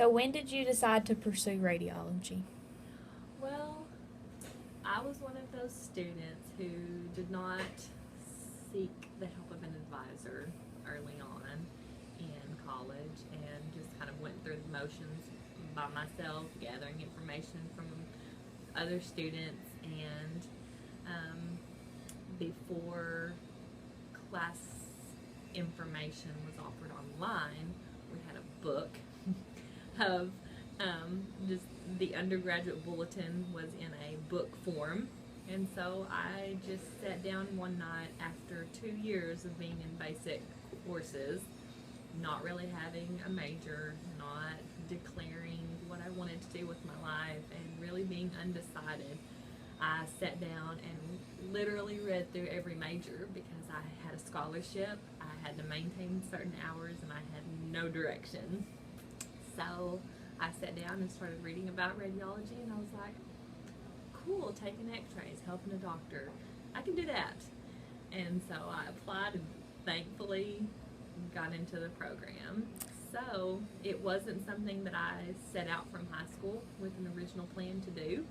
So when did you decide to pursue radiology? Well, I was one of those students who did not seek the help of an advisor early on in college and just kind of went through the motions by myself, gathering information from other students. And before class information was offered online, we had a book of just the undergraduate bulletin was in a book form. And so I just sat down one night after 2 years of being in basic courses, not really having a major, not declaring what I wanted to do with my life, and really being undecided. I sat down and literally read through every major because I had a scholarship, I had to maintain certain hours, and I had no direction. So I sat down and started reading about radiology, and I was like, cool, taking x-rays, helping a doctor. I can do that. And so I applied and thankfully got into the program. So it wasn't something that I set out from high school with an original plan to do.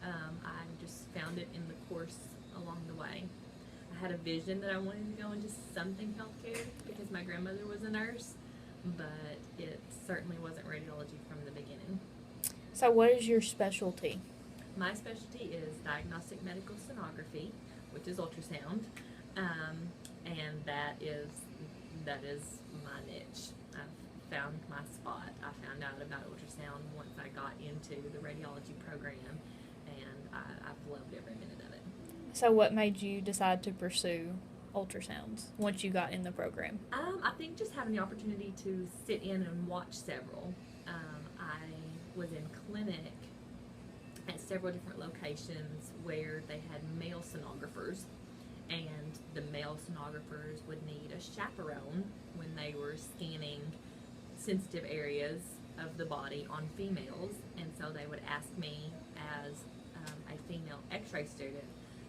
I just found it in the course along the way. I had a vision that I wanted to go into something healthcare because my grandmother was a nurse, but it certainly wasn't radiology from the beginning. So what is your specialty? My specialty is diagnostic medical sonography, which is ultrasound, and that is my niche. I've found my spot. I found out about ultrasound once I got into the radiology program, and I've loved every minute of it. So what made you decide to pursue ultrasounds once you got in the program? I think just having the opportunity to sit in and watch several. I was in clinic at several different locations where they had male sonographers, and the male sonographers would need a chaperone when they were scanning sensitive areas of the body on females, and so they would ask me as a female x-ray student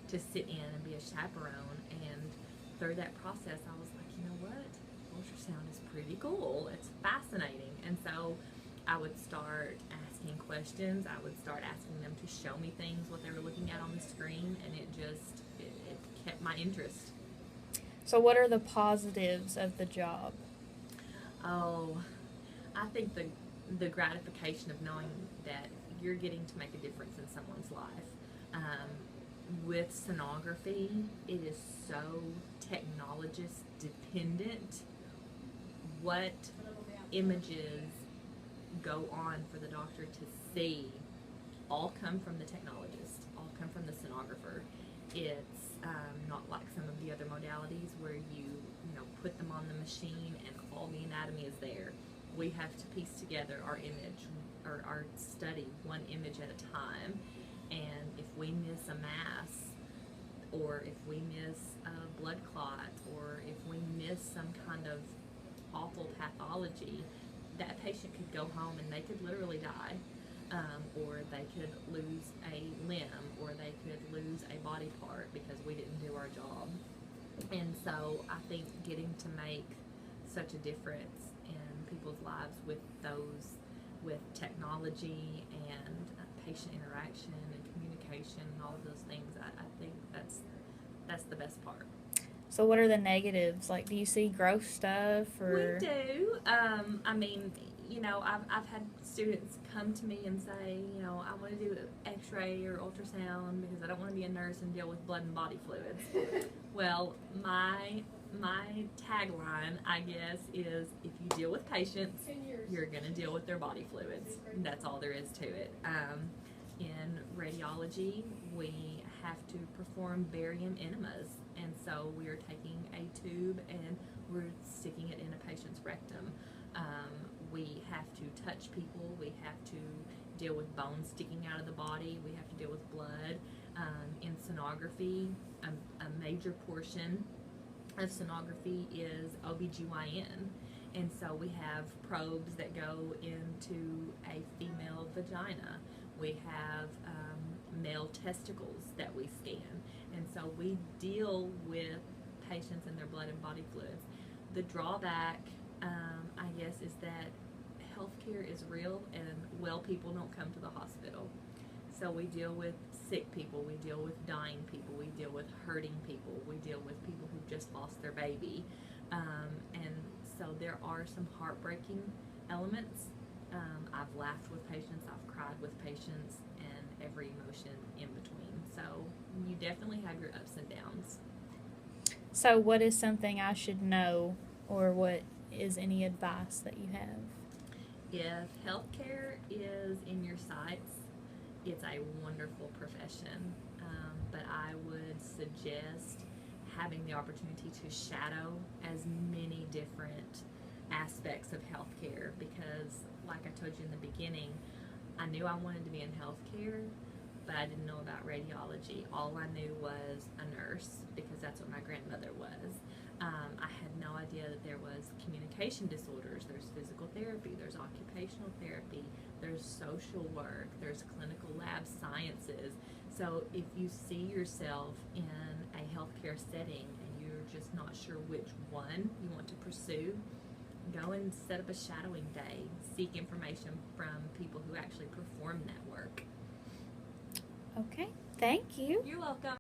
to sit in and be a chaperone. And through that process I was like, you know what, ultrasound is pretty cool, it's fascinating. And so I would start asking questions. I would start asking them to show me things, what they were looking at on the screen, and it kept my interest. So what are the positives of the job? Oh, I think the gratification of knowing that you're getting to make a difference in someone's life. With sonography, it is so technologist dependent. What images go on for the doctor to see all come from the technologist, all come from the sonographer. It's not like some of the other modalities where you put them on the machine and all the anatomy is there. We have to piece together our image or our study one image at a time, and if we miss a mass, or if we miss a blood clot, or if we miss some kind of awful pathology, that patient could go home and they could literally die, or they could lose a limb, or they could lose a body part because we didn't do our job. And so I think getting to make such a difference in people's lives with technology and patient interaction and communication and all of those things, I think that's the best part. So what are the negatives? Like, do you see gross stuff or? We do. I mean, I've had students come to me and say, I want to do x-ray or ultrasound because I don't want to be a nurse and deal with blood and body fluids. Well, my tagline, I guess, is if you deal with patients, you're going to deal with their body fluids. That's all there is to it. In radiology, we have to perform barium enemas, and so we are taking a tube and we're sticking it in a patient's rectum. We have to touch people, we have to deal with bones sticking out of the body, we have to deal with blood. In sonography, a major portion of sonography is OBGYN, and so we have probes that go into a female vagina. We have male testicles that we scan, and so we deal with patients and their blood and body fluids. The drawback, I guess, is that healthcare healthcare is real, and well people don't come to the hospital. So we deal with sick people, we deal with dying people, we deal with hurting people, we deal with people who've just lost their baby. And so there are some heartbreaking elements. I've laughed with patients, I've cried with patients, and every emotion in between. So you definitely have your ups and downs. So, what is something I should know, or what is any advice that you have? If healthcare is in your sights, it's a wonderful profession, but I would suggest having the opportunity to shadow as many different aspects of healthcare, because like I told you in the beginning, I knew I wanted to be in healthcare, but I didn't know about radiology. All I knew was a nurse, because that's what my grandmother was. I had no idea that there was communication disorders, there's physical therapy, there's occupational therapy, there's social work, there's clinical lab sciences. So if you see yourself in a healthcare setting and you're just not sure which one you want to pursue, go and set up a shadowing day. Seek information from people who actually perform that work. Okay, thank you. You're welcome.